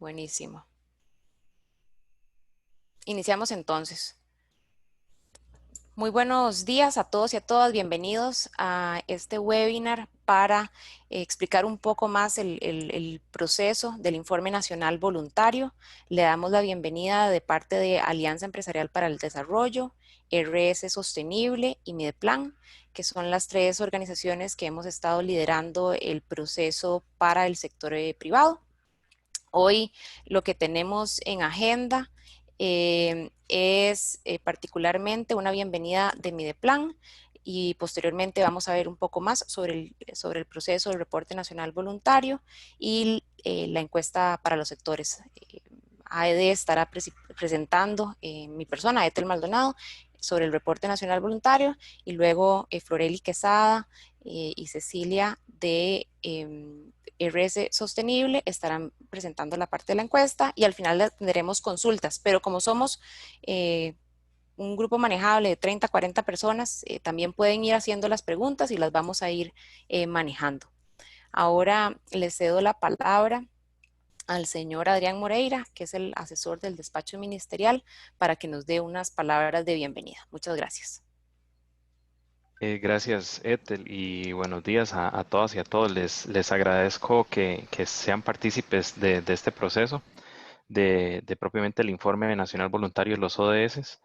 Buenísimo. Iniciamos entonces. Muy buenos días a todos y a todas. Bienvenidos a este webinar para explicar un poco más el proceso del Informe Nacional Voluntario. Le damos la bienvenida de parte de Alianza Empresarial para el Desarrollo, RS Sostenible y Mideplan, que son las tres organizaciones que hemos estado liderando el proceso para el sector privado. Hoy lo que tenemos en agenda es particularmente una bienvenida de Mideplan y posteriormente vamos a ver un poco más sobre el proceso del reporte nacional voluntario y la encuesta para los sectores. AED estará presentando mi persona, Ethel Maldonado, sobre el reporte nacional voluntario y luego Floreli Quesada y Cecilia de RS Sostenible estarán presentando la parte de la encuesta y al final tendremos consultas, pero como somos un grupo manejable de 30, 40 personas, también pueden ir haciendo las preguntas y las vamos a ir manejando. Ahora les cedo la palabra al señor Adrián Moreira, que es el asesor del despacho ministerial, para que nos dé unas palabras de bienvenida. Muchas gracias. Gracias, Ethel, y buenos días a todas y a todos. Les agradezco que sean partícipes de este proceso, de propiamente el Informe Nacional Voluntario de los ODS,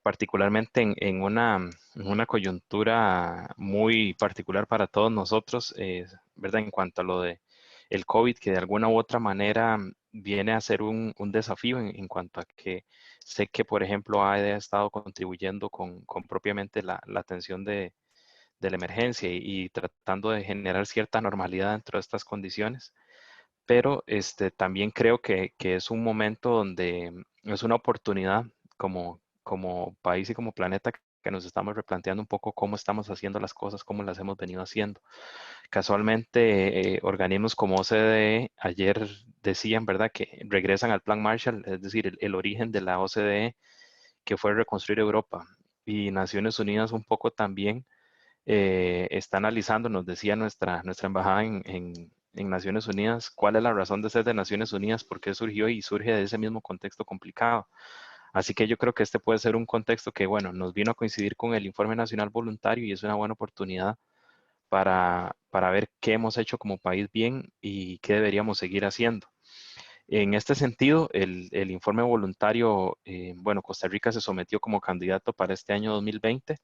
particularmente en una coyuntura muy particular para todos nosotros, ¿verdad? En cuanto a lo de el COVID, que de alguna u otra manera viene a ser un desafío en cuanto a que sé que, por ejemplo, AED ha estado contribuyendo con propiamente la atención de la emergencia y tratando de generar cierta normalidad dentro de estas condiciones. Pero también creo que es un momento donde es una oportunidad como país y como planeta que nos estamos replanteando un poco cómo estamos haciendo las cosas, cómo las hemos venido haciendo. Casualmente, organismos como OCDE ayer decían, ¿verdad?, que regresan al Plan Marshall, es decir, el origen de la OCDE, que fue reconstruir Europa. Y Naciones Unidas un poco también está analizando, nos decía nuestra embajada en Naciones Unidas, cuál es la razón de ser de Naciones Unidas, por qué surgió y surge de ese mismo contexto complicado. Así que yo creo que este puede ser un contexto que, bueno, nos vino a coincidir con el Informe Nacional Voluntario y es una buena oportunidad para ver qué hemos hecho como país bien y qué deberíamos seguir haciendo. En este sentido, el informe voluntario, bueno, Costa Rica se sometió como candidato para este año 2020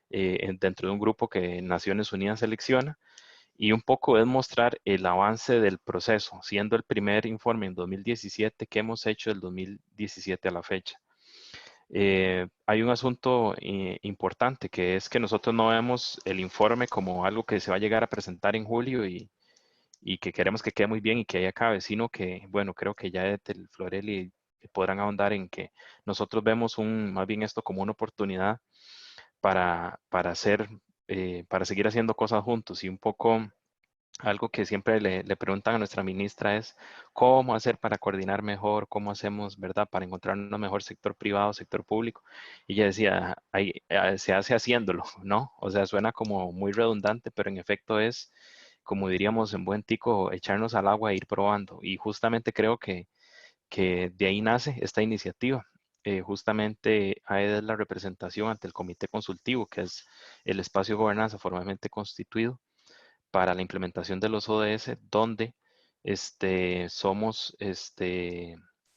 dentro de un grupo que Naciones Unidas selecciona y un poco es mostrar el avance del proceso, siendo el primer informe en 2017 que hemos hecho del 2017 a la fecha. Hay un asunto importante que es que nosotros no vemos el informe como algo que se va a llegar a presentar en julio y que queremos que quede muy bien y que ahí acabe, sino que, bueno, creo que ya el Floreli podrán ahondar en que nosotros vemos más bien esto como una oportunidad para hacer, para seguir haciendo cosas juntos y un poco algo que siempre le preguntan a nuestra ministra es cómo hacer para coordinar mejor, cómo hacemos, ¿verdad?, para encontrar un mejor sector privado, sector público. Y ella decía, ahí, se hace haciéndolo, ¿no? O sea, suena como muy redundante, pero en efecto es, como diríamos en buen tico, echarnos al agua e ir probando. Y justamente creo que de ahí nace esta iniciativa. Justamente AED es la representación ante el Comité Consultivo, que es el espacio de gobernanza formalmente constituido para la implementación de los ODS, donde somos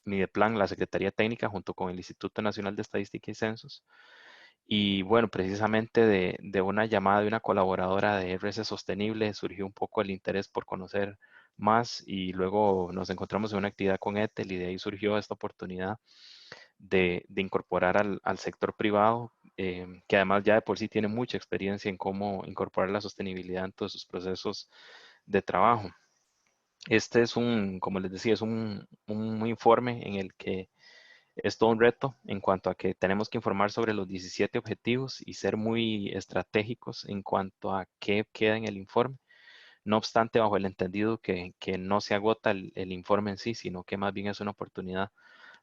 Mideplan, la Secretaría Técnica, junto con el Instituto Nacional de Estadística y Censos. Y bueno, precisamente de una llamada de una colaboradora de RS Sostenible surgió un poco el interés por conocer más y luego nos encontramos en una actividad con Ethel y de ahí surgió esta oportunidad de incorporar al sector privado, que además ya de por sí tiene mucha experiencia en cómo incorporar la sostenibilidad en todos sus procesos de trabajo. Este es como les decía, es un informe en el que es todo un reto en cuanto a que tenemos que informar sobre los 17 objetivos y ser muy estratégicos en cuanto a qué queda en el informe. No obstante, bajo el entendido que no se agota el informe en sí, sino que más bien es una oportunidad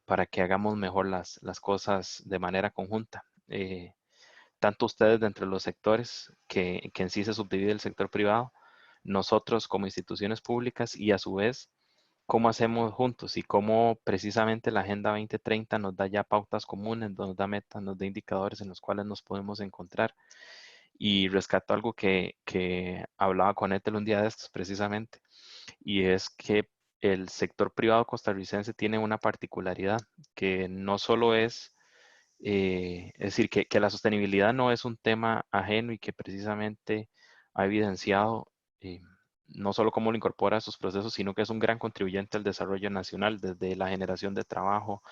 para que hagamos mejor las cosas de manera conjunta. Tanto ustedes dentro de los sectores que en sí se subdivide el sector privado, nosotros como instituciones públicas y a su vez cómo hacemos juntos y cómo precisamente la Agenda 2030 nos da ya pautas comunes, nos da metas, nos da indicadores en los cuales nos podemos encontrar. Y rescato algo que hablaba con Ethel un día de estos precisamente, y es que el sector privado costarricense tiene una particularidad que no solo es decir, que la sostenibilidad no es un tema ajeno y que precisamente ha evidenciado eh, no solo cómo lo incorpora a sus procesos, sino que es un gran contribuyente al desarrollo nacional, desde la generación de trabajo,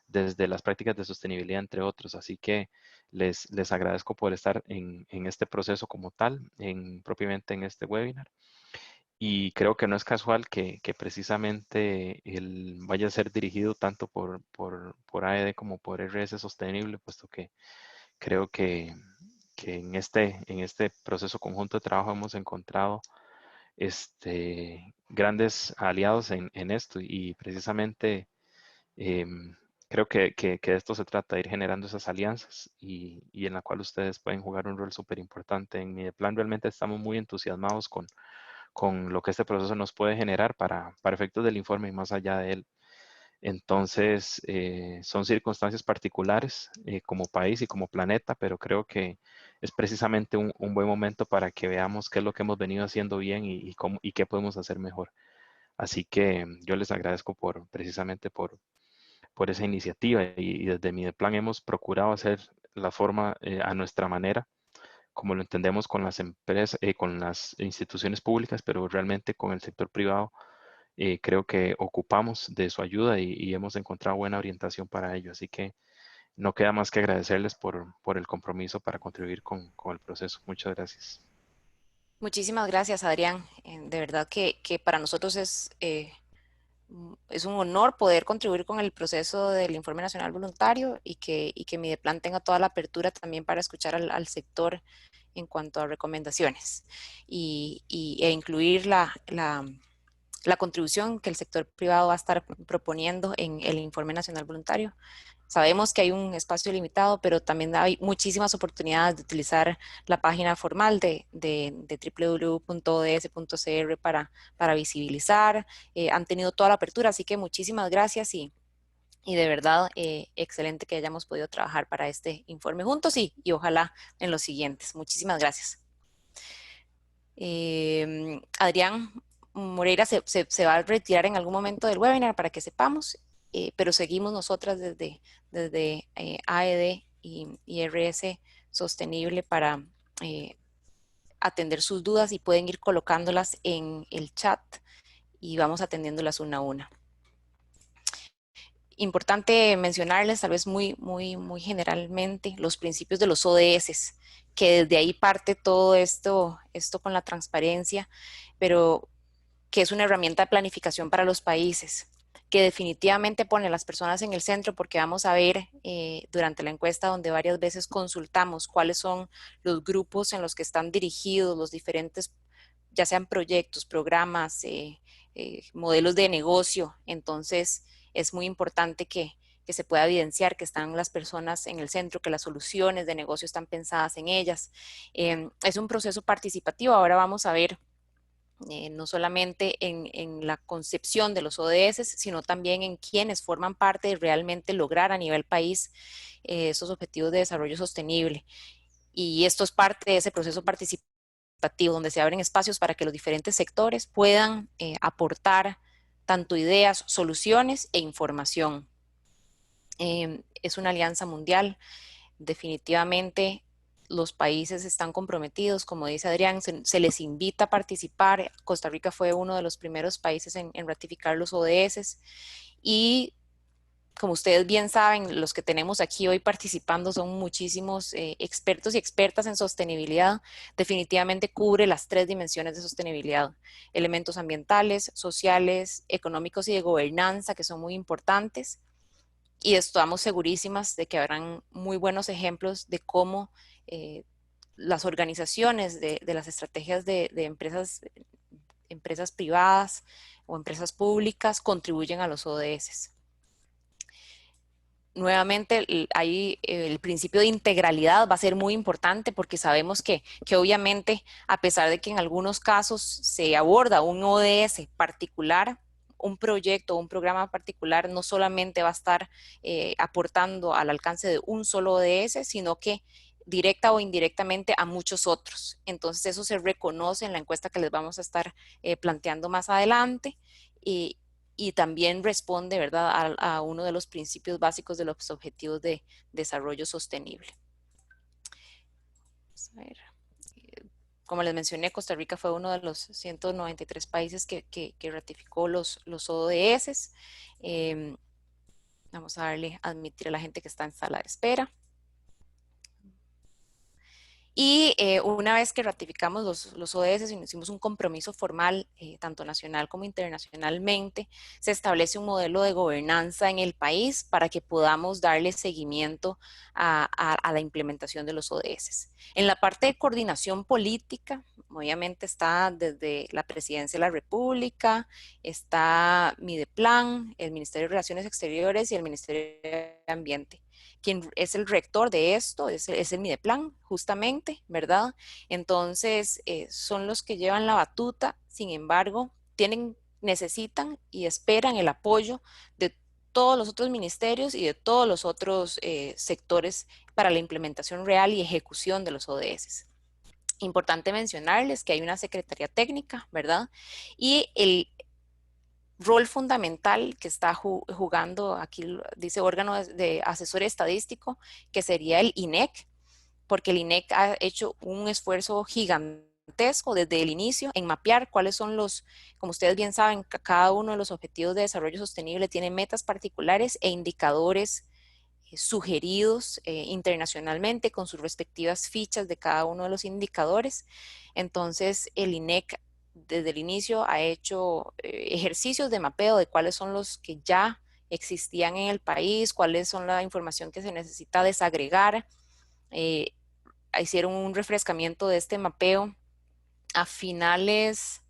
desde las prácticas de sostenibilidad, entre otros. Así que les agradezco por estar en este proceso como tal, propiamente en este webinar. Y creo que no es casual que precisamente él vaya a ser dirigido tanto por AED como por RS Sostenible, puesto que creo que en este proceso conjunto de trabajo hemos encontrado grandes aliados en esto y precisamente creo que de esto se trata, de ir generando esas alianzas y en la cual ustedes pueden jugar un rol súper importante. En mi plan realmente estamos muy entusiasmados con lo que este proceso nos puede generar para efectos del informe y más allá de él. Entonces, son circunstancias particulares como país y como planeta, pero creo que es precisamente un buen momento para que veamos qué es lo que hemos venido haciendo bien y qué podemos hacer mejor. Así que yo les agradezco precisamente por esa iniciativa y desde mi plan hemos procurado hacer la forma a nuestra manera, como lo entendemos con las empresas, con las instituciones públicas, pero realmente con el sector privado creo que ocupamos de su ayuda y hemos encontrado buena orientación para ello. Así que no queda más que agradecerles por el compromiso para contribuir con el proceso. Muchas gracias. Muchísimas gracias, Adrián. De verdad que para nosotros es un honor poder contribuir con el proceso del Informe Nacional Voluntario y que Mideplan tenga toda la apertura también para escuchar al sector en cuanto a recomendaciones e incluir la contribución que el sector privado va a estar proponiendo en el Informe Nacional Voluntario. Sabemos que hay un espacio limitado, pero también hay muchísimas oportunidades de utilizar la página formal de www.ods.cr para visibilizar. Han tenido toda la apertura, así que muchísimas gracias y de verdad excelente que hayamos podido trabajar para este informe juntos y ojalá en los siguientes. Muchísimas gracias. Adrián Moreira se va a retirar en algún momento del webinar para que sepamos, pero seguimos nosotras desde AED y RS Sostenible para atender sus dudas y pueden ir colocándolas en el chat y vamos atendiéndolas una a una. Importante mencionarles, tal vez muy generalmente, los principios de los ODS, que desde ahí parte todo esto con la transparencia, pero que es una herramienta de planificación para los países, que definitivamente pone a las personas en el centro, porque vamos a ver durante la encuesta donde varias veces consultamos cuáles son los grupos en los que están dirigidos los diferentes, ya sean proyectos, programas, modelos de negocio. Entonces es muy importante que se pueda evidenciar que están las personas en el centro, que las soluciones de negocio están pensadas en ellas. Es un proceso participativo. Ahora vamos a ver no solamente en la concepción de los ODS, sino también en quienes forman parte de realmente lograr a nivel país esos objetivos de desarrollo sostenible. Y esto es parte de ese proceso participativo, donde se abren espacios para que los diferentes sectores puedan aportar tanto ideas, soluciones e información. Es una alianza mundial, definitivamente los países están comprometidos, como dice Adrián, se les invita a participar. Costa Rica fue uno de los primeros países en ratificar los ODS y como ustedes bien saben, los que tenemos aquí hoy participando son muchísimos expertos y expertas en sostenibilidad. Definitivamente cubre las 3 dimensiones de sostenibilidad: elementos ambientales, sociales, económicos y de gobernanza, que son muy importantes. Y estamos segurísimas de que habrán muy buenos ejemplos de cómo las organizaciones de las estrategias de empresas privadas o empresas públicas contribuyen a los ODS. Nuevamente, ahí el principio de integralidad va a ser muy importante porque sabemos que obviamente, a pesar de que en algunos casos se aborda un ODS particular, un proyecto o un programa particular no solamente va a estar aportando al alcance de un solo ODS, sino que directa o indirectamente a muchos otros. Entonces eso se reconoce en la encuesta que les vamos a estar planteando más adelante y también responde, ¿verdad?, a uno de los principios básicos de los objetivos de desarrollo sostenible. Vamos a ver. Como les mencioné, Costa Rica fue uno de los 193 países que ratificó los ODS. Vamos a darle a admitir a la gente que está en sala de espera. Y una vez que ratificamos los ODS y hicimos un compromiso formal, tanto nacional como internacionalmente, se establece un modelo de gobernanza en el país para que podamos darle seguimiento a la implementación de los ODS. En la parte de coordinación política, obviamente está desde la Presidencia de la República, está Mideplan, el Ministerio de Relaciones Exteriores y el Ministerio de Ambiente. Quien es el rector de esto es el Mideplan, justamente, ¿verdad? Entonces, son los que llevan la batuta, sin embargo, necesitan y esperan el apoyo de todos los otros ministerios y de todos los otros sectores para la implementación real y ejecución de los ODS. Importante mencionarles que hay una secretaría técnica, ¿verdad? Y el rol fundamental que está jugando, aquí dice órgano de asesor estadístico, que sería el INEC, porque el INEC ha hecho un esfuerzo gigantesco desde el inicio en mapear cuáles son como ustedes bien saben, cada uno de los objetivos de desarrollo sostenible tiene metas particulares e indicadores sugeridos internacionalmente con sus respectivas fichas de cada uno de los indicadores. Entonces, el INEC desde el inicio ha hecho ejercicios de mapeo de cuáles son los que ya existían en el país, cuáles son la información que se necesita desagregar. Hicieron un refrescamiento de este mapeo a finales,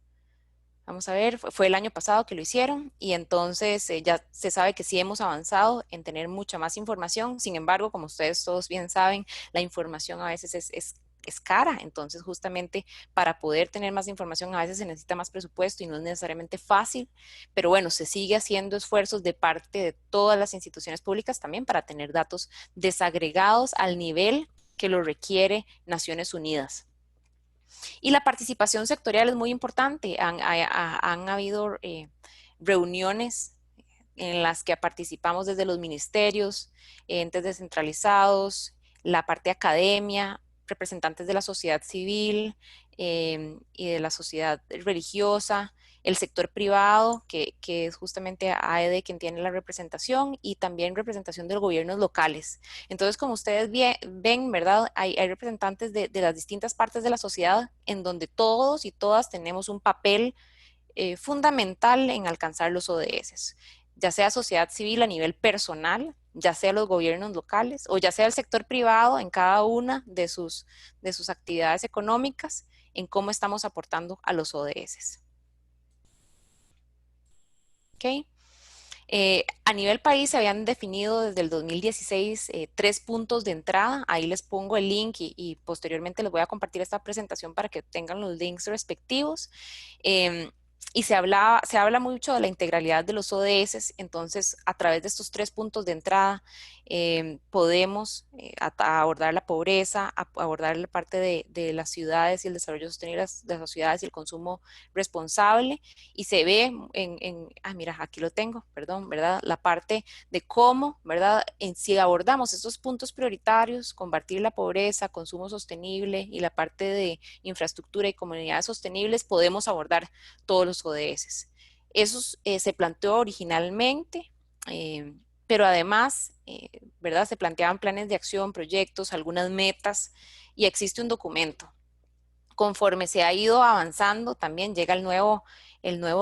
vamos a ver, fue el año pasado que lo hicieron y entonces ya se sabe que sí hemos avanzado en tener mucha más información. Sin embargo, como ustedes todos bien saben, la información a veces es cara, entonces justamente para poder tener más información a veces se necesita más presupuesto y no es necesariamente fácil, pero bueno, se sigue haciendo esfuerzos de parte de todas las instituciones públicas también para tener datos desagregados al nivel que lo requiere Naciones Unidas. Y la participación sectorial es muy importante. Han habido reuniones en las que participamos desde los ministerios, entes descentralizados, la parte de academia, representantes de la sociedad civil y de la sociedad religiosa, el sector privado, que es justamente AED quien tiene la representación, y también representación de los gobiernos locales. Entonces, como ustedes ven, ¿verdad? Hay representantes de las distintas partes de la sociedad en donde todos y todas tenemos un papel fundamental en alcanzar los ODS, ya sea sociedad civil a nivel personal, ya sea los gobiernos locales o ya sea el sector privado en cada una de sus actividades económicas, en cómo estamos aportando a los ODS. ¿Okay? A nivel país se habían definido desde el 2016 3 puntos de entrada. Ahí les pongo el link y posteriormente les voy a compartir esta presentación para que tengan los links respectivos. Y se habla mucho de la integralidad de los ODS, entonces a través de estos 3 puntos de entrada podemos abordar la pobreza, abordar la parte de las ciudades y el desarrollo sostenible de las ciudades y el consumo responsable, y se ve mira, aquí lo tengo, perdón, ¿verdad? La parte de cómo, ¿verdad? Si abordamos estos puntos prioritarios, combatir la pobreza, consumo sostenible y la parte de infraestructura y comunidades sostenibles, podemos abordar todos los ODS. Eso se planteó originalmente, pero además, ¿verdad? Se planteaban planes de acción, proyectos, algunas metas, y existe un documento. Conforme se ha ido avanzando, también llega el nuevo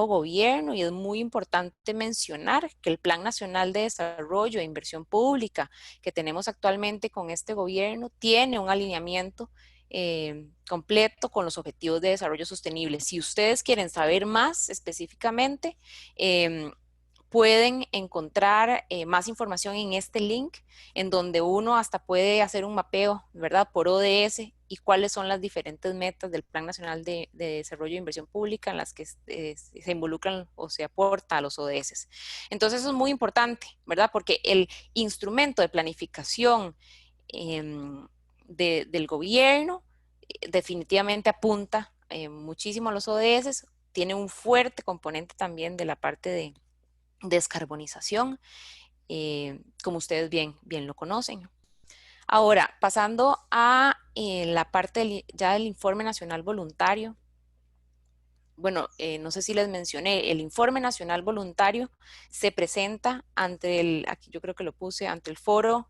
gobierno, y es muy importante mencionar que el Plan Nacional de Desarrollo e Inversión Pública que tenemos actualmente con este gobierno tiene un alineamiento completo con los objetivos de desarrollo sostenible. Si ustedes quieren saber más específicamente, pueden encontrar más información en este link, en donde uno hasta puede hacer un mapeo, ¿verdad? Por ODS y cuáles son las diferentes metas del Plan Nacional de Desarrollo de Inversión Pública en las que se involucran o se aporta a los ODS. Entonces eso es muy importante, ¿verdad? Porque el instrumento de planificación del gobierno definitivamente apunta muchísimo a los ODS, tiene un fuerte componente también de la parte de descarbonización, como ustedes bien lo conocen. Ahora, pasando a la parte ya del informe nacional voluntario. Bueno, no sé si les mencioné, el informe nacional voluntario se presenta ante aquí yo creo que lo puse, ante el foro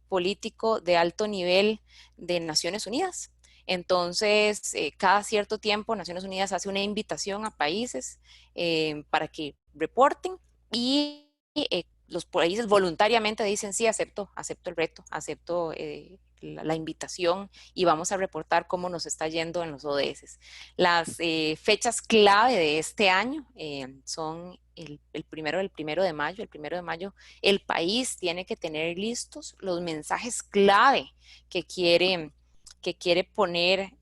político de alto nivel de Naciones Unidas. Entonces, cada cierto tiempo Naciones Unidas hace una invitación a países para que reporten y los países voluntariamente dicen, sí, acepto el reto, acepto la invitación y vamos a reportar cómo nos está yendo en los ODS. Las fechas clave de este año son primero de mayo. El primero de mayo el país tiene que tener listos los mensajes clave que quiere poner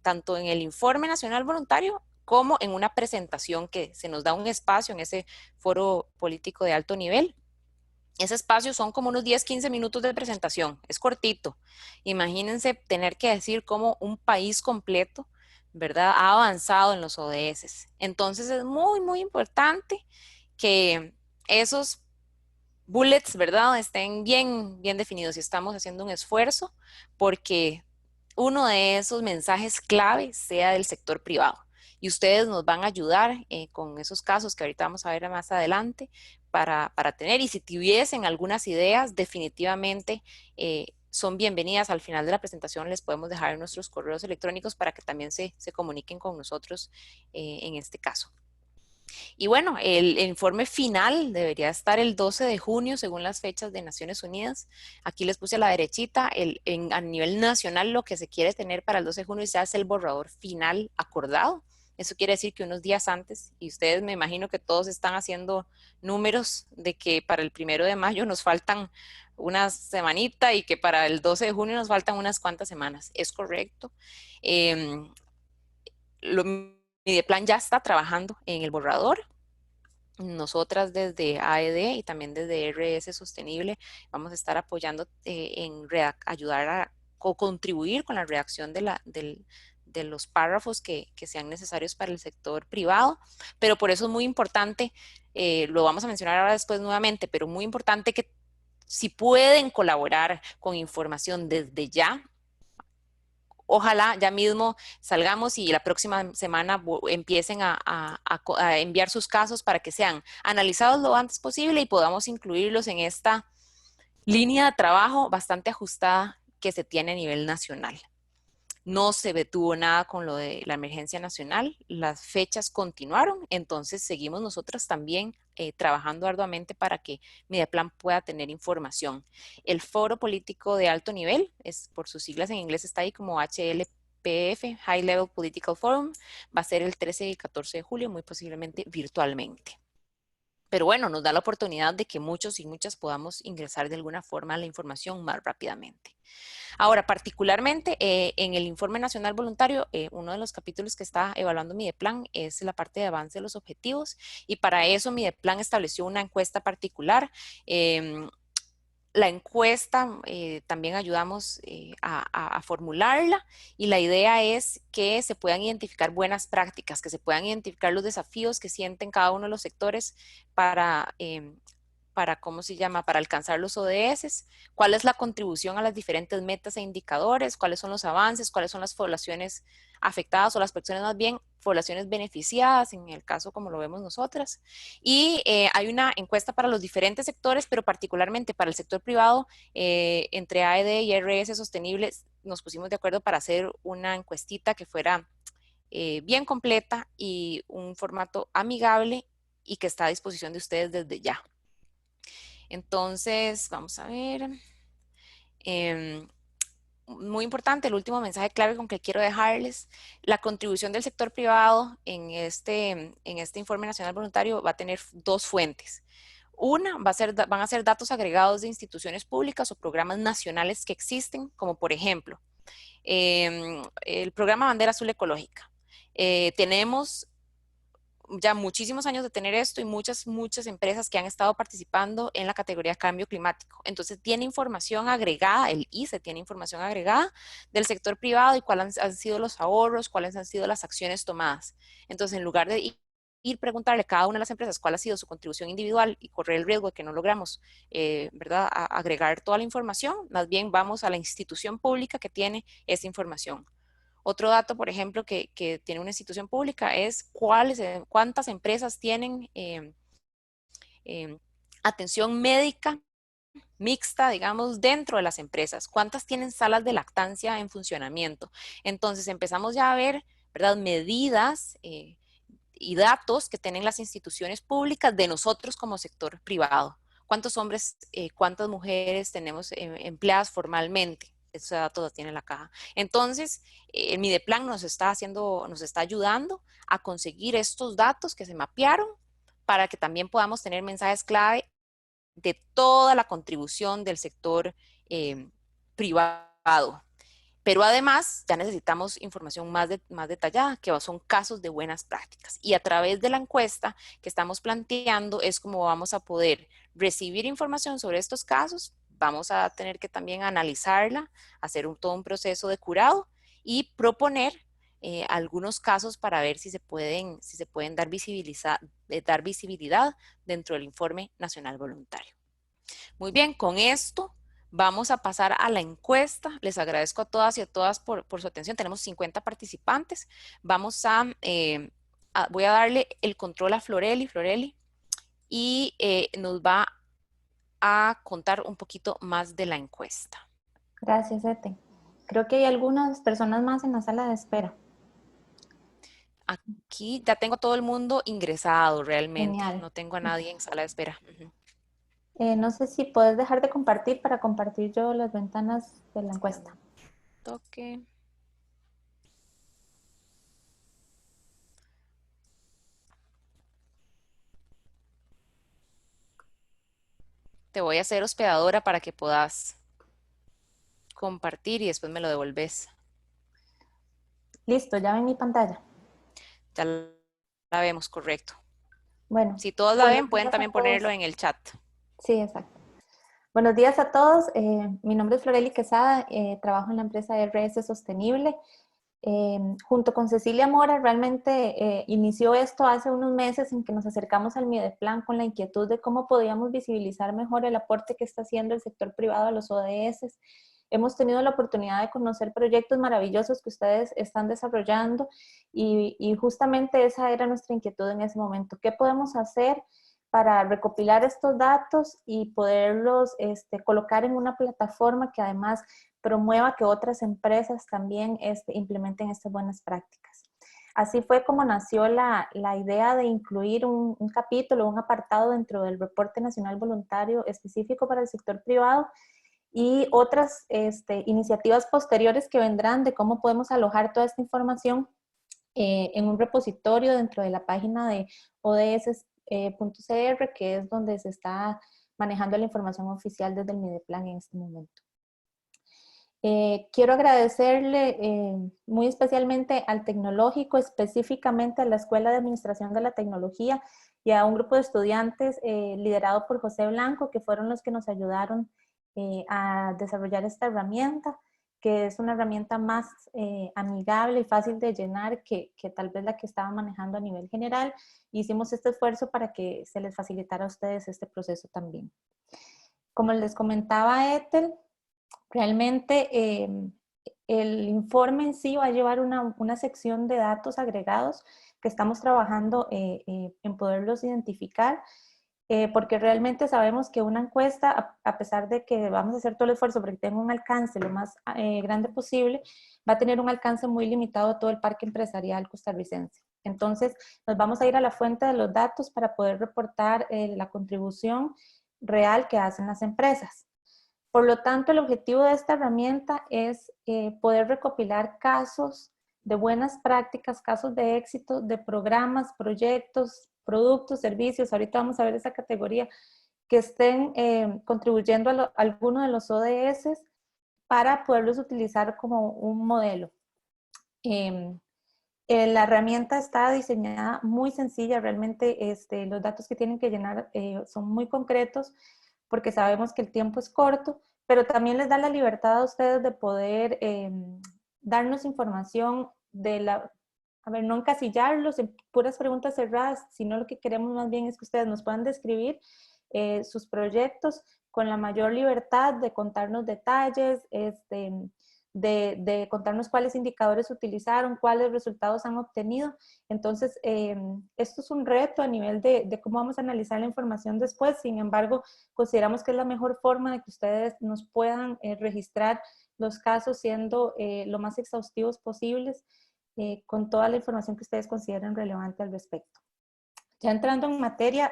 tanto en el informe nacional voluntario como en una presentación que se nos da un espacio en ese foro político de alto nivel. Ese espacio son como unos 10, 15 minutos de presentación, es cortito. Imagínense tener que decir cómo un país completo, ¿verdad?, ha avanzado en los ODS. Entonces es muy importante que esos bullets, ¿verdad?, estén bien definidos y estamos haciendo un esfuerzo porque uno de esos mensajes clave sea del sector privado. Y ustedes nos van a ayudar con esos casos que ahorita vamos a ver más adelante para tener. Y si tuviesen algunas ideas, definitivamente son bienvenidas. Al final de la presentación les podemos dejar nuestros correos electrónicos para que también se comuniquen con nosotros en este caso. Y bueno, el informe final debería estar el 12 de junio según las fechas de Naciones Unidas. Aquí les puse a la derechita, a nivel nacional lo que se quiere tener para el 12 de junio ya es el borrador final acordado. Eso quiere decir que unos días antes, y ustedes me imagino que todos están haciendo números de que para el 1 de mayo nos faltan una semanita y que para el 12 de junio nos faltan unas cuantas semanas. Es correcto. Eh, Mideplan ya está trabajando en el borrador. Nosotras desde AED y también desde RS Sostenible vamos a estar apoyando ayudar a contribuir con la redacción de los párrafos que sean necesarios para el sector privado, pero por eso es muy importante, lo vamos a mencionar ahora después nuevamente, pero muy importante que si pueden colaborar con información desde ya, ojalá ya mismo salgamos y la próxima semana empiecen a enviar sus casos para que sean analizados lo antes posible y podamos incluirlos en esta línea de trabajo bastante ajustada que se tiene a nivel nacional. No se detuvo nada con lo de la emergencia nacional, las fechas continuaron, entonces seguimos nosotras también trabajando arduamente para que Mideplan pueda tener información. El foro político de alto nivel, por sus siglas en inglés está ahí como HLPF, High Level Political Forum, va a ser el 13 y 14 de julio, muy posiblemente virtualmente. Pero bueno, nos da la oportunidad de que muchos y muchas podamos ingresar de alguna forma a la información más rápidamente. Ahora, particularmente en el Informe Nacional Voluntario, uno de los capítulos que está evaluando Mideplan es la parte de avance de los objetivos y para eso Mideplan estableció una encuesta particular. La encuesta también ayudamos a formularla y la idea es que se puedan identificar buenas prácticas, que se puedan identificar los desafíos que sienten cada uno de los sectores para ¿cómo se llama?, para alcanzar los ODS, cuál es la contribución a las diferentes metas e indicadores, cuáles son los avances, cuáles son las poblaciones afectadas o las personas más bien, poblaciones beneficiadas, en el caso como lo vemos nosotras. Y hay una encuesta para los diferentes sectores, pero particularmente para el sector privado, entre AED y RS Sostenibles, nos pusimos de acuerdo para hacer una encuestita que fuera bien completa y un formato amigable y que está a disposición de ustedes desde ya. Entonces, vamos a ver. muy importante, el último mensaje clave con que quiero dejarles, la contribución del sector privado en este informe nacional voluntario va a tener dos fuentes. Una van a ser datos agregados de instituciones públicas o programas nacionales que existen, como por ejemplo, el programa Bandera Azul Ecológica. Tenemos ya muchísimos años de tener esto y muchas empresas que han estado participando en la categoría cambio climático. Entonces tiene información agregada, el ICE tiene información agregada del sector privado y cuáles han sido los ahorros, cuáles han sido las acciones tomadas. Entonces, en lugar de ir preguntarle a cada una de las empresas cuál ha sido su contribución individual y correr el riesgo de que no logramos, ¿verdad?, agregar toda la información, más bien vamos a la institución pública que tiene esa información. Otro dato, por ejemplo, que tiene una institución pública es cuántas empresas tienen atención médica mixta, digamos, dentro de las empresas, cuántas tienen salas de lactancia en funcionamiento. Entonces empezamos ya a ver, ¿verdad?, medidas y datos que tienen las instituciones públicas de nosotros como sector privado. ¿Cuántos hombres, cuántas mujeres tenemos empleadas formalmente? Ese dato lo tiene la caja. Entonces, el Mideplan nos está ayudando a conseguir estos datos que se mapearon para que también podamos tener mensajes clave de toda la contribución del sector privado. Pero además ya necesitamos información más detallada, que son casos de buenas prácticas. Y a través de la encuesta que estamos planteando es como vamos a poder recibir información sobre estos casos. Vamos a tener que también analizarla, hacer todo un proceso de curado y proponer algunos casos para ver si se pueden dar visibilidad dentro del Informe Nacional Voluntario. Muy bien, con esto vamos a pasar a la encuesta. Les agradezco a todas y a todas por su atención. Tenemos 50 participantes. Voy a darle el control a Floreli, y nos va a contar un poquito más de la encuesta. Gracias, Ete. Creo que hay algunas personas más en la sala de espera. Aquí ya tengo todo el mundo ingresado realmente. Genial. No tengo a nadie en sala de espera. No sé si puedes dejar de compartir para compartir yo las ventanas de la encuesta. Toque. Te voy a hacer hospedadora para que puedas compartir y después me lo devolves. Listo, ya ven mi pantalla. Ya la vemos, correcto. Bueno. Si todos la ven, pueden también ponerlo en el chat. Sí, exacto. Buenos días a todos. Mi nombre es Floreli Quesada. Trabajo en la empresa RS Sostenible. Junto con Cecilia Mora, realmente inició esto hace unos meses en que nos acercamos al Mideplan con la inquietud de cómo podíamos visibilizar mejor el aporte que está haciendo el sector privado a los ODS. Hemos tenido la oportunidad de conocer proyectos maravillosos que ustedes están desarrollando y justamente esa era nuestra inquietud en ese momento. ¿Qué podemos hacer para recopilar estos datos y poderlos colocar en una plataforma que además promueva que otras empresas también implementen estas buenas prácticas? Así fue como nació la idea de incluir un capítulo, un apartado dentro del Reporte Nacional Voluntario específico para el sector privado y otras iniciativas posteriores que vendrán de cómo podemos alojar toda esta información en un repositorio dentro de la página de ODS.cr, que es donde se está manejando la información oficial desde el Mideplan en este momento. Quiero agradecerle muy especialmente al Tecnológico, específicamente a la Escuela de Administración de la Tecnología y a un grupo de estudiantes liderado por José Blanco, que fueron los que nos ayudaron a desarrollar esta herramienta, que es una herramienta más amigable y fácil de llenar que tal vez la que estaba manejando a nivel general. Hicimos este esfuerzo para que se les facilitara a ustedes este proceso también. Como les comentaba Ethel, realmente el informe en sí va a llevar una sección de datos agregados que estamos trabajando en poderlos identificar, porque realmente sabemos que una encuesta, a pesar de que vamos a hacer todo el esfuerzo para que tenga un alcance lo más grande posible, va a tener un alcance muy limitado a todo el parque empresarial costarricense. Entonces, nos vamos a ir a la fuente de los datos para poder reportar la contribución real que hacen las empresas. Por lo tanto, el objetivo de esta herramienta es poder recopilar casos de buenas prácticas, casos de éxito, de programas, proyectos, productos, servicios, ahorita vamos a ver esa categoría, que estén contribuyendo a alguno de los ODS para poderlos utilizar como un modelo. La herramienta está diseñada muy sencilla, realmente los datos que tienen que llenar son muy concretos porque sabemos que el tiempo es corto, pero también les da la libertad a ustedes de poder darnos información de la, a ver, no encasillarlos en puras preguntas cerradas, sino lo que queremos más bien es que ustedes nos puedan describir sus proyectos con la mayor libertad de contarnos detalles, de contarnos cuáles indicadores utilizaron, cuáles resultados han obtenido. Entonces, esto es un reto a nivel de cómo vamos a analizar la información después. Sin embargo, consideramos que es la mejor forma de que ustedes nos puedan registrar los casos siendo lo más exhaustivos posibles con toda la información que ustedes consideren relevante al respecto. Ya entrando en materia,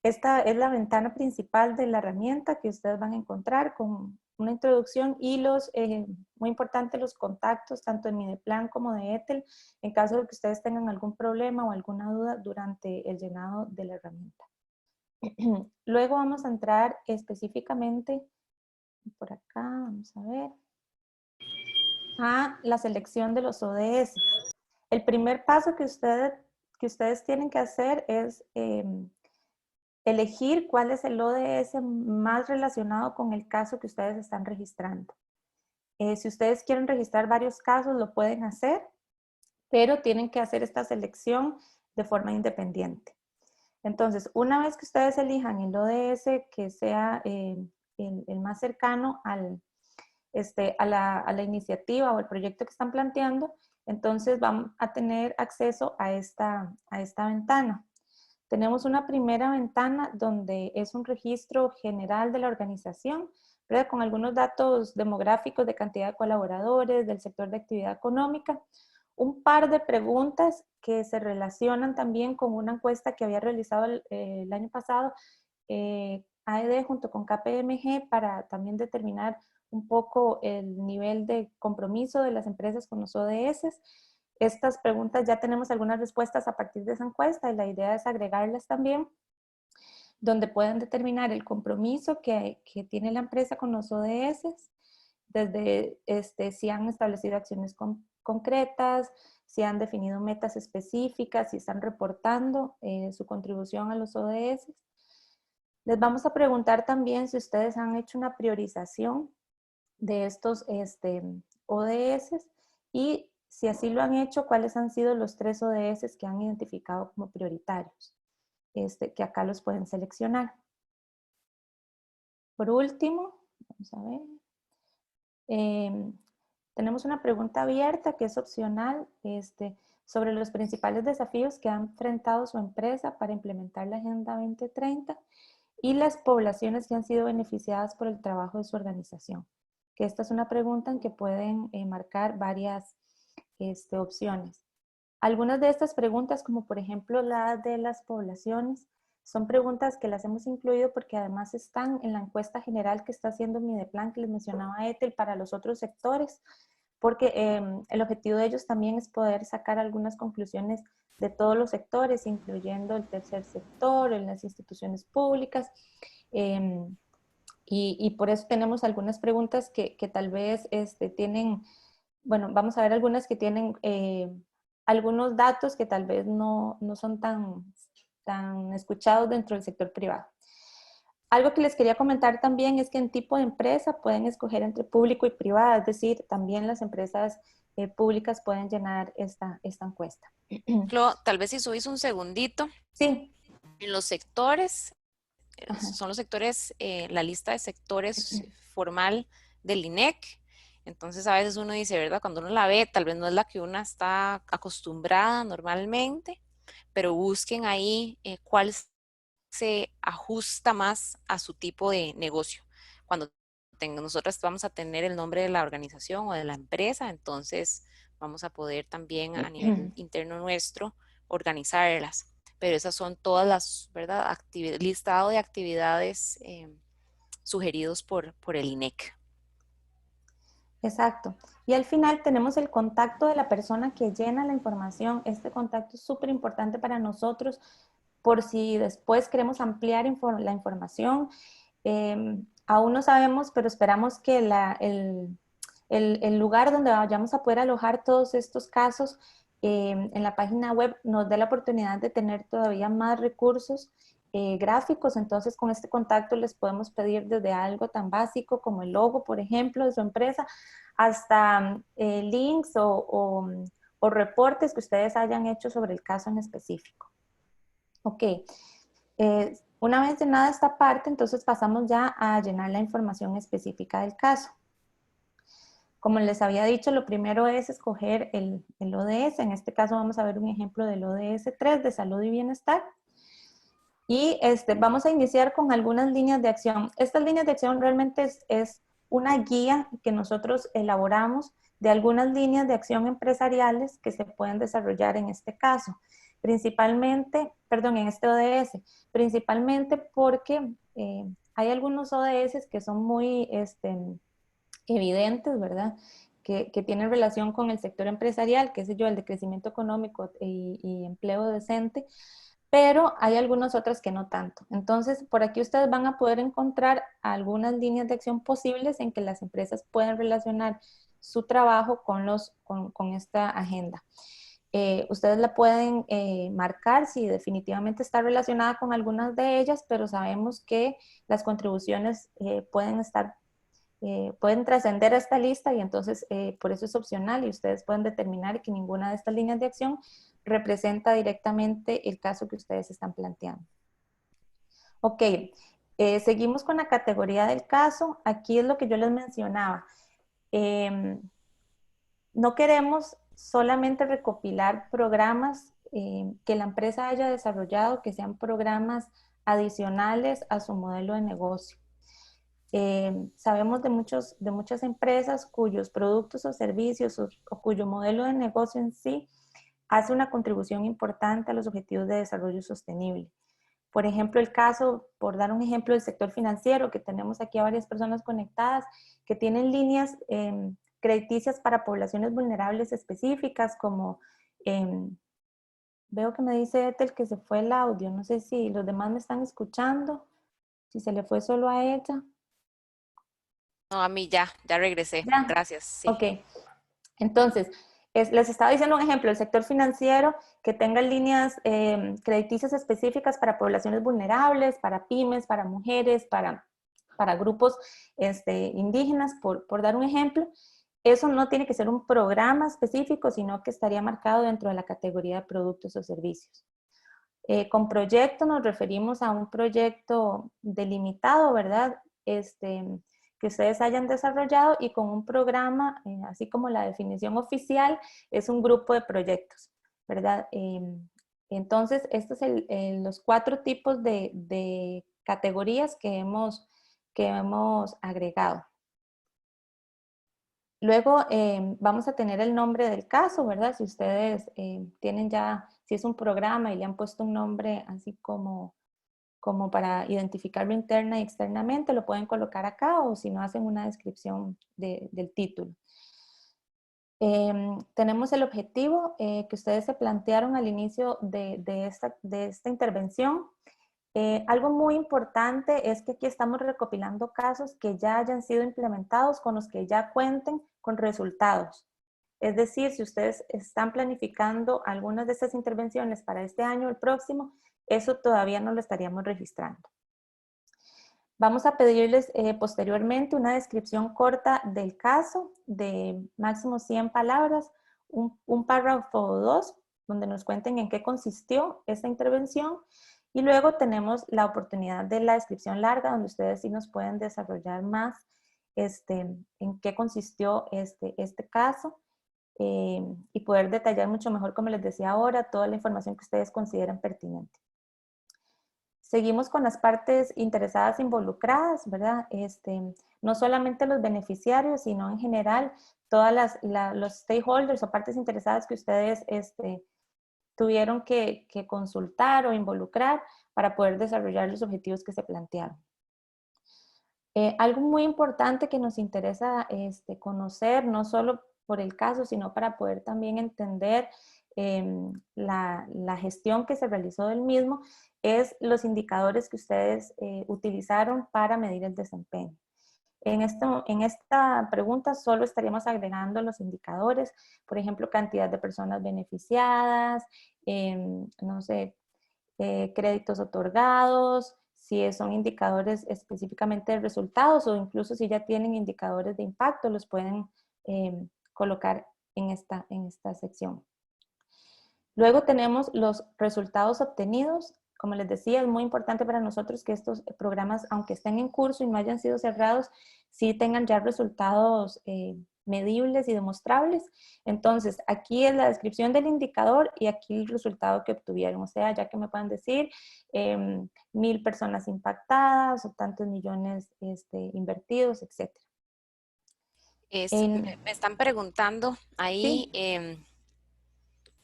esta es la ventana principal de la herramienta que ustedes van a encontrar con una introducción y muy importante, los contactos tanto de Mideplan como de Ethel en caso de que ustedes tengan algún problema o alguna duda durante el llenado de la herramienta. Luego vamos a entrar específicamente por acá, vamos a ver, a la selección de los ODS. El primer paso que ustedes tienen que hacer es elegir cuál es el ODS más relacionado con el caso que ustedes están registrando. Si ustedes quieren registrar varios casos, lo pueden hacer, pero tienen que hacer esta selección de forma independiente. Entonces, una vez que ustedes elijan el ODS que sea el más cercano a la iniciativa o el proyecto que están planteando, entonces van a tener acceso a esta ventana. Tenemos una primera ventana donde es un registro general de la organización, ¿verdad? Con algunos datos demográficos de cantidad de colaboradores, del sector de actividad económica, un par de preguntas que se relacionan también con una encuesta que había realizado el año pasado AED junto con KPMG para también determinar un poco el nivel de compromiso de las empresas con los ODS. Estas preguntas ya tenemos algunas respuestas a partir de esa encuesta y la idea es agregarlas también, donde pueden determinar el compromiso que tiene la empresa con los ODS, desde si han establecido acciones concretas, si han definido metas específicas, si están reportando su contribución a los ODS. Les vamos a preguntar también si ustedes han hecho una priorización de estos ODS y si así lo han hecho, cuáles han sido los 3 ODS que han identificado como prioritarios, que acá los pueden seleccionar. Por último, vamos a ver, tenemos una pregunta abierta que es opcional sobre los principales desafíos que ha enfrentado su empresa para implementar la Agenda 2030 y las poblaciones que han sido beneficiadas por el trabajo de su organización. Que esta es una pregunta en que pueden marcar varias opciones. Algunas de estas preguntas, como por ejemplo la de las poblaciones, son preguntas que las hemos incluido porque además están en la encuesta general que está haciendo Mideplan, que les mencionaba Ethel, para los otros sectores, porque el objetivo de ellos también es poder sacar algunas conclusiones de todos los sectores, incluyendo el tercer sector, en las instituciones públicas, y por eso tenemos algunas preguntas que tal vez tienen, bueno, vamos a ver algunas que tienen algunos datos que tal vez no son tan escuchados dentro del sector privado. Algo que les quería comentar también es que en tipo de empresa pueden escoger entre público y privada, es decir, también las empresas públicas pueden llenar esta encuesta. Tal vez si subís un segundito. Sí. En los sectores, Ajá. son los sectores, la lista de sectores formal del INEC. Entonces a veces uno dice, ¿verdad? Cuando uno la ve, tal vez no es la que uno está acostumbrada normalmente, pero busquen ahí cuál se ajusta más a su tipo de negocio. Cuando nosotras vamos a tener el nombre de la organización o de la empresa, entonces vamos a poder también a nivel interno nuestro organizarlas. Pero esas son todas las, ¿verdad? Listado de actividades sugeridos por el INEC. Exacto. Y al final tenemos el contacto de la persona que llena la información. Este contacto es súper importante para nosotros por si después queremos ampliar la información. Aún no sabemos, pero esperamos que el lugar donde vayamos a poder alojar todos estos casos en la página web nos dé la oportunidad de tener todavía más recursos gráficos. Entonces, con este contacto les podemos pedir desde algo tan básico como el logo, por ejemplo, de su empresa, hasta links o reportes que ustedes hayan hecho sobre el caso en específico. Ok. Una vez llenada esta parte, entonces pasamos ya a llenar la información específica del caso. Como les había dicho, lo primero es escoger el ODS. En este caso vamos a ver un ejemplo del ODS 3 de salud y bienestar. Y vamos a iniciar con algunas líneas de acción. Estas líneas de acción realmente es una guía que nosotros elaboramos de algunas líneas de acción empresariales que se pueden desarrollar en este caso. Principalmente, perdón, en este ODS, principalmente porque hay algunos ODS que son muy evidentes, ¿verdad? Que tienen relación con el sector empresarial, qué sé yo, el de crecimiento económico y empleo decente, pero hay algunas otras que no tanto. Entonces, por aquí ustedes van a poder encontrar algunas líneas de acción posibles en que las empresas pueden relacionar su trabajo con esta agenda. Ustedes la pueden marcar si definitivamente está relacionada con algunas de ellas, pero sabemos que las contribuciones pueden trascender a esta lista y entonces por eso es opcional y ustedes pueden determinar que ninguna de estas líneas de acción representa directamente el caso que ustedes están planteando. Ok, seguimos con la categoría del caso. Aquí es lo que yo les mencionaba. No queremos solamente recopilar programas que la empresa haya desarrollado, que sean programas adicionales a su modelo de negocio. Sabemos de muchas empresas cuyos productos o servicios o cuyo modelo de negocio en sí hace una contribución importante a los objetivos de desarrollo sostenible. Por ejemplo, por dar un ejemplo del sector financiero, que tenemos aquí a varias personas conectadas que tienen líneas crediticias para poblaciones vulnerables específicas, como veo que me dice Ethel que se fue el audio, no sé si los demás me están escuchando, si se le fue solo a ella. No, a mí ya regresé. ¿Ya? Gracias. Sí. Ok. Entonces, les estaba diciendo un ejemplo, el sector financiero que tenga líneas crediticias específicas para poblaciones vulnerables, para pymes, para mujeres, para grupos indígenas, por dar un ejemplo. Eso no tiene que ser un programa específico, sino que estaría marcado dentro de la categoría de productos o servicios. Con proyecto nos referimos a un proyecto delimitado, ¿verdad? Que ustedes hayan desarrollado, y con un programa, así como la definición oficial, es un grupo de proyectos, ¿verdad? Entonces, estos son los 4 tipos de categorías que hemos agregado. Luego vamos a tener el nombre del caso, ¿verdad? Si ustedes tienen ya, si es un programa y le han puesto un nombre así como para identificarlo interna y externamente, lo pueden colocar acá, o si no, hacen una descripción del título. Tenemos el objetivo que ustedes se plantearon al inicio de esta intervención. Algo muy importante es que aquí estamos recopilando casos que ya hayan sido implementados, con los que ya cuenten con resultados. Es decir, si ustedes están planificando algunas de estas intervenciones para este año o el próximo, eso todavía no lo estaríamos registrando. Vamos a pedirles posteriormente una descripción corta del caso de máximo 100 palabras, un párrafo o 2, donde nos cuenten en qué consistió esta intervención. Y luego tenemos la oportunidad de la descripción larga, donde ustedes sí nos pueden desarrollar más en qué consistió este caso y poder detallar mucho mejor, como les decía ahora, toda la información que ustedes consideren pertinente. Seguimos con las partes interesadas involucradas, ¿verdad? No solamente los beneficiarios, sino en general todas los stakeholders o partes interesadas que ustedes tuvieron que consultar o involucrar para poder desarrollar los objetivos que se plantearon. Algo muy importante que nos interesa conocer, no solo por el caso, sino para poder también entender la gestión que se realizó del mismo, es los indicadores que ustedes utilizaron para medir el desempeño. En esta pregunta solo estaríamos agregando los indicadores, por ejemplo, cantidad de personas beneficiadas, no sé, créditos otorgados, si son indicadores específicamente de resultados o incluso si ya tienen indicadores de impacto, los pueden colocar en esta sección. Luego tenemos los resultados obtenidos. Como les decía, es muy importante para nosotros que estos programas, aunque estén en curso y no hayan sido cerrados, sí tengan ya resultados medibles y demostrables. Entonces, aquí es la descripción del indicador y aquí el resultado que obtuvieron. O sea, ya que me puedan decir 1000 personas impactadas o tantos millones invertidos, etc. Me están preguntando ahí, Sí,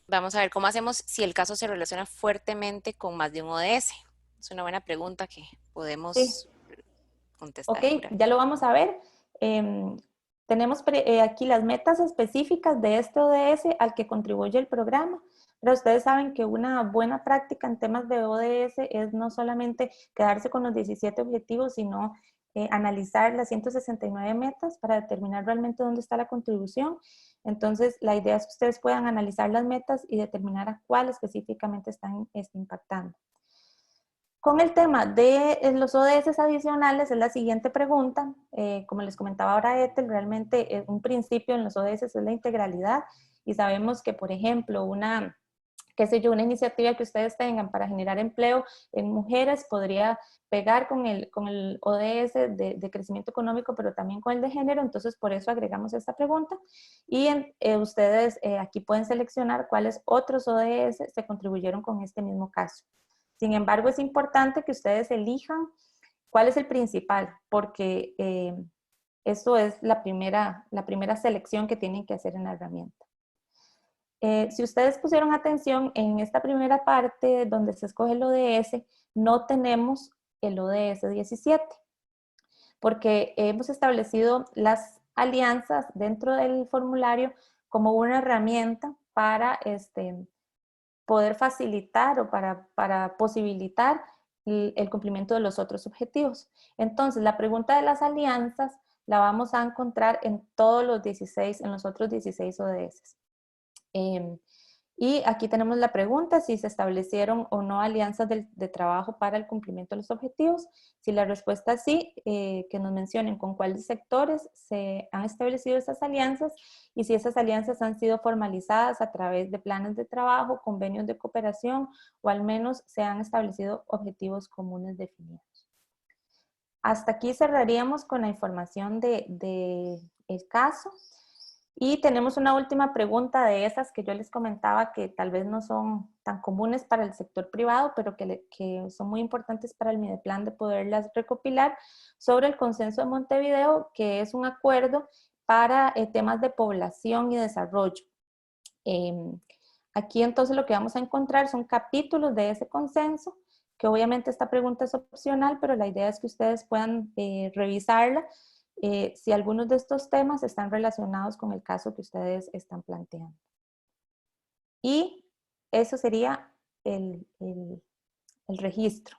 vamos a ver cómo hacemos si el caso se relaciona fuertemente con más de un ODS. Es una buena pregunta que sí. podemos Ok, contestar por ahí. ya lo vamos a ver. Tenemos aquí las metas específicas de este ODS al que contribuye el programa. Pero ustedes saben que una buena práctica en temas de ODS es no solamente quedarse con los 17 objetivos, sino analizar las 169 metas para determinar realmente dónde está la contribución. Entonces, la idea es que ustedes puedan analizar las metas y determinar a cuál específicamente están impactando. Con el tema de los ODS adicionales es la siguiente pregunta. Como les comentaba ahora Ethel, realmente un principio en los ODS es la integralidad y sabemos que, por ejemplo, una iniciativa que ustedes tengan para generar empleo en mujeres podría pegar con el ODS de crecimiento económico, pero también con el de género, entonces por eso agregamos esta pregunta y ustedes aquí pueden seleccionar cuáles otros ODS se contribuyeron con este mismo caso. Sin embargo, es importante que ustedes elijan cuál es el principal, porque eso es la primera selección que tienen que hacer en la herramienta. Si ustedes pusieron atención en esta primera parte donde se escoge el ODS, no tenemos el ODS 17, porque hemos establecido las alianzas dentro del formulario como una herramienta para poder facilitar o para posibilitar el cumplimiento de los otros objetivos. Entonces, la pregunta de las alianzas la vamos a encontrar en todos los 16, en los otros 16 ODS. Y aquí tenemos la pregunta si se establecieron o no alianzas de trabajo para el cumplimiento de los objetivos. Si la respuesta es sí, que nos mencionen con cuáles sectores se han establecido esas alianzas y si esas alianzas han sido formalizadas a través de planes de trabajo, convenios de cooperación o al menos se han establecido objetivos comunes definidos. Hasta aquí cerraríamos con la información del caso. Y tenemos una última pregunta de esas que yo les comentaba que tal vez no son tan comunes para el sector privado, pero que son muy importantes para el Mideplan de poderlas recopilar sobre el Consenso de Montevideo, que es un acuerdo para temas de población y desarrollo. Aquí entonces lo que vamos a encontrar son capítulos de ese consenso, que obviamente esta pregunta es opcional, pero la idea es que ustedes puedan revisarla si algunos de estos temas están relacionados con el caso que ustedes están planteando. Y eso sería el registro.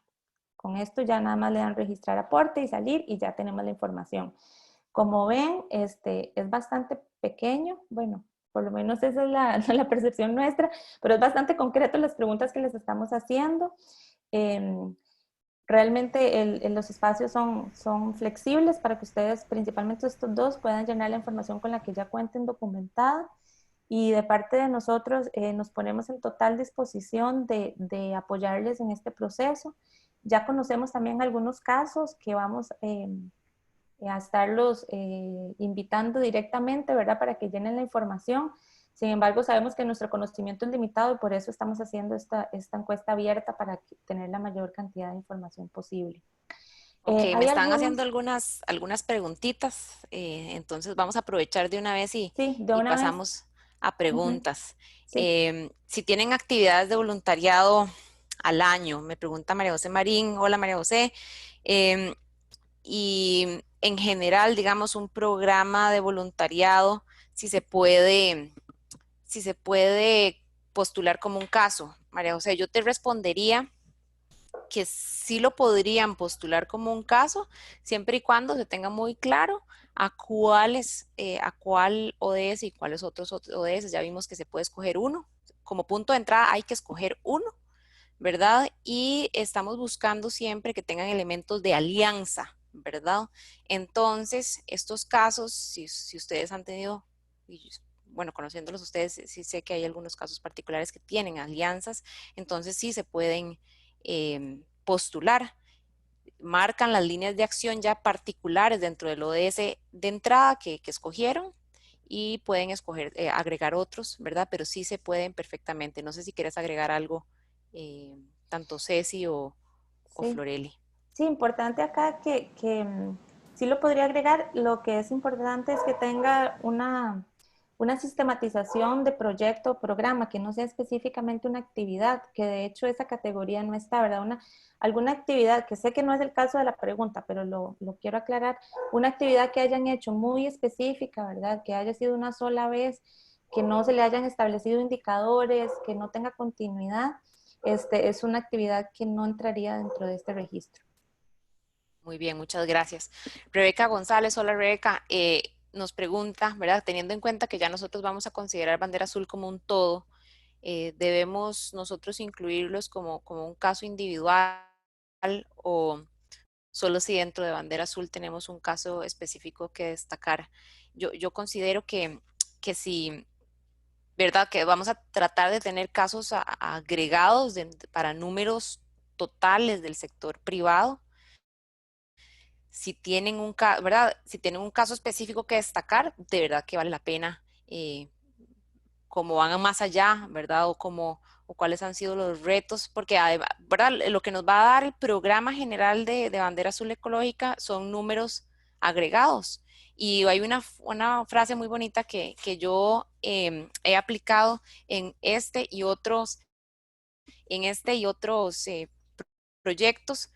Con esto ya nada más le dan registrar aporte y salir y ya tenemos la información. Como ven, es bastante pequeño, bueno, por lo menos esa es la percepción nuestra, pero es bastante concreto las preguntas que les estamos haciendo. Realmente los espacios son flexibles para que ustedes, principalmente estos dos, puedan llenar la información con la que ya cuenten documentada. Y de parte de nosotros nos ponemos en total disposición de apoyarles en este proceso. Ya conocemos también algunos casos que vamos a estarlos invitando directamente, ¿verdad? Para que llenen la información. Sin embargo, sabemos que nuestro conocimiento es limitado y por eso estamos haciendo esta encuesta abierta para tener la mayor cantidad de información posible. Ok, me ¿Hay están algunos? haciendo algunas preguntitas, entonces vamos a aprovechar de una vez Sí, de y una vez. pasamos a Ujú. preguntas. Sí. Si tienen actividades de voluntariado al año, me pregunta María José Marín. Hola María José. y en general, digamos, un programa de voluntariado, si se puede postular como un caso. María José, yo te respondería que sí lo podrían postular como un caso, siempre y cuando se tenga muy claro a cuál ODS y cuáles otros ODS. Ya vimos que se puede escoger uno. Como punto de entrada hay que escoger uno, ¿verdad? Y estamos buscando siempre que tengan elementos de alianza, ¿verdad? Entonces, estos casos, si ustedes han tenido, bueno, conociéndolos ustedes, sí sé que hay algunos casos particulares que tienen alianzas, entonces sí se pueden postular. Marcan las líneas de acción ya particulares dentro del ODS de entrada que escogieron y pueden escoger, agregar otros, ¿verdad? Pero sí se pueden perfectamente. No sé si quieres agregar algo, eh, tanto Ceci o Sí. Floreli. Sí, importante acá sí lo podría agregar. Lo que es importante es que tenga una sistematización de proyecto o programa, que no sea específicamente una actividad, que de hecho esa categoría no está, ¿verdad? Alguna actividad, que sé que no es el caso de la pregunta, pero lo quiero aclarar, una actividad que hayan hecho muy específica, ¿verdad? Que haya sido una sola vez, que no se le hayan establecido indicadores, que no tenga continuidad, es una actividad que no entraría dentro de este registro. Muy bien, muchas gracias. Rebeca González, hola Rebeca, nos pregunta, ¿verdad? Teniendo en cuenta que ya nosotros vamos a considerar bandera azul como un todo, ¿debemos nosotros incluirlos como un caso individual o solo si dentro de bandera azul tenemos un caso específico que destacar? Yo considero que si, ¿verdad? Que vamos a tratar de tener casos agregados para números totales del sector privado. Si tienen ¿verdad? Si tienen un caso específico que destacar, de verdad que vale la pena, como van más allá, ¿verdad? O cuáles han sido los retos, porque ¿verdad? Lo que nos va a dar el programa general de bandera azul ecológica son números agregados. Y hay una frase muy bonita que yo he aplicado en este y otros proyectos.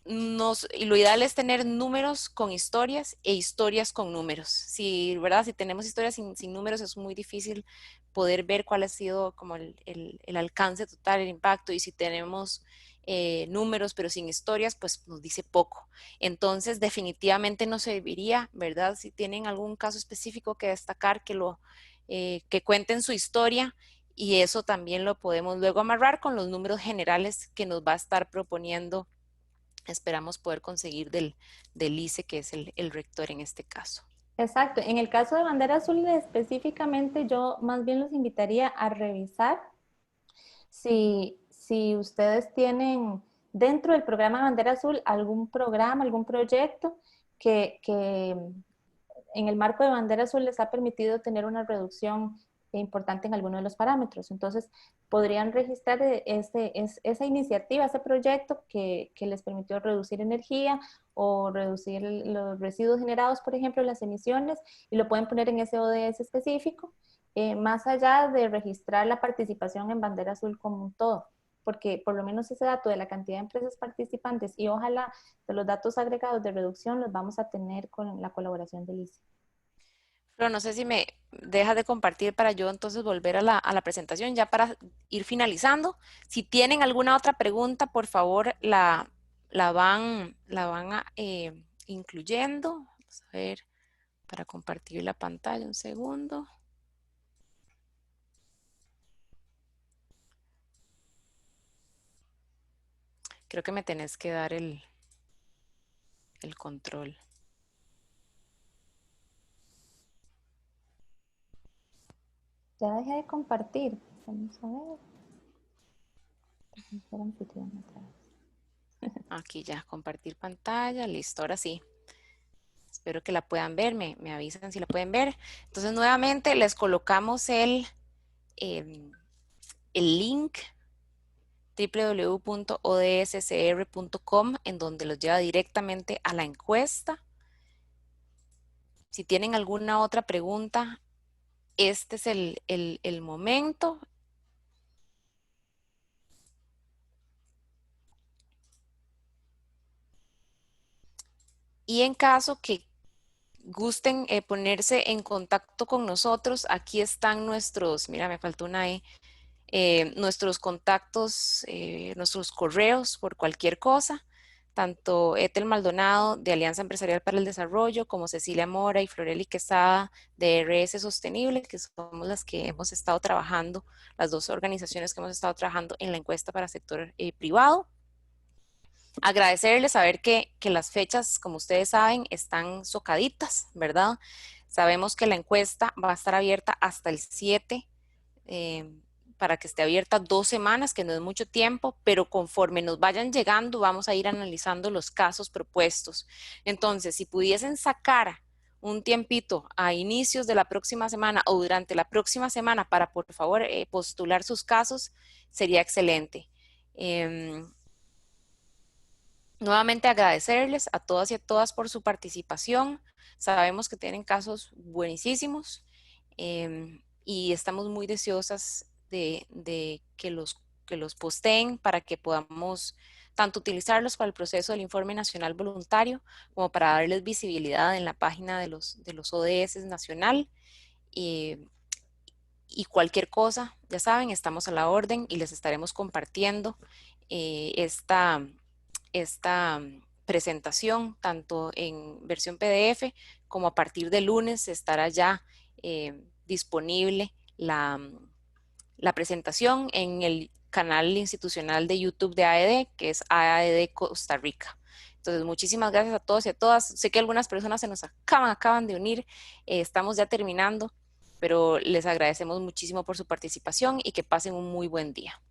Y lo ideal es tener números con historias e historias con números. Si, ¿verdad? Si tenemos historias sin números es muy difícil poder ver cuál ha sido como el alcance total, el impacto. Y si tenemos números pero sin historias, pues nos dice poco. Entonces, definitivamente nos serviría, ¿verdad? Si tienen algún caso específico que destacar, que cuenten su historia. Y eso también lo podemos luego amarrar con los números generales que nos va a estar proponiendo. Esperamos poder conseguir del ICE, que es el rector en este caso. Exacto. En el caso de bandera azul específicamente, yo más bien los invitaría a revisar si ustedes tienen dentro del programa de bandera azul algún programa, algún proyecto que en el marco de bandera azul les ha permitido tener una reducción importante en alguno de los parámetros. Entonces, podrían registrar esa iniciativa, ese proyecto que les permitió reducir energía o reducir los residuos generados, por ejemplo, las emisiones, y lo pueden poner en ese ODS específico, más allá de registrar la participación en bandera azul como un todo, porque por lo menos ese dato de la cantidad de empresas participantes y ojalá de los datos agregados de reducción los vamos a tener con la colaboración del ICE. Pero no sé si me dejas de compartir para yo entonces volver a la presentación, ya para ir finalizando. Si tienen alguna otra pregunta, por favor, la van incluyendo. Vamos a ver, para compartir la pantalla, un segundo. Creo que me tenés que dar el control. Ya dejé de compartir. Vamos a ver. Aquí ya, compartir pantalla, listo, ahora sí. Espero que la puedan ver, me avisan si la pueden ver. Entonces, nuevamente les colocamos el link www.odscr.com, en donde los lleva directamente a la encuesta. Si tienen alguna otra pregunta, este es el momento. Y en caso que gusten ponerse en contacto con nosotros, aquí están nuestros, mira, me faltó una E, nuestros contactos, nuestros correos por cualquier cosa, tanto Ethel Maldonado de Alianza Empresarial para el Desarrollo como Cecilia Mora y Floreli Quesada de RS Sostenible, que somos las que hemos estado trabajando, las dos organizaciones que hemos estado trabajando en la encuesta para sector privado. Agradecerles, saber que las fechas, como ustedes saben, están socaditas, ¿verdad? Sabemos que la encuesta va a estar abierta hasta el 7, para que esté abierta 2 semanas, que no es mucho tiempo, pero conforme nos vayan llegando vamos a ir analizando los casos propuestos. Entonces, si pudiesen sacar un tiempito a inicios de la próxima semana o durante la próxima semana para, por favor, postular sus casos, sería excelente. Nuevamente agradecerles a todas y a todas por su participación. Sabemos que tienen casos buenísimos, y estamos muy deseosas de que los posteen para que podamos tanto utilizarlos para el proceso del Informe Nacional Voluntario como para darles visibilidad en la página de los ODS nacional. Y cualquier cosa, ya saben, estamos a la orden y les estaremos compartiendo esta presentación tanto en versión PDF como a partir de lunes estará ya disponible la presentación en el canal institucional de YouTube de AED, que es AED Costa Rica. Entonces, muchísimas gracias a todos y a todas. Sé que algunas personas se nos acaban de unir, estamos ya terminando, pero les agradecemos muchísimo por su participación y que pasen un muy buen día.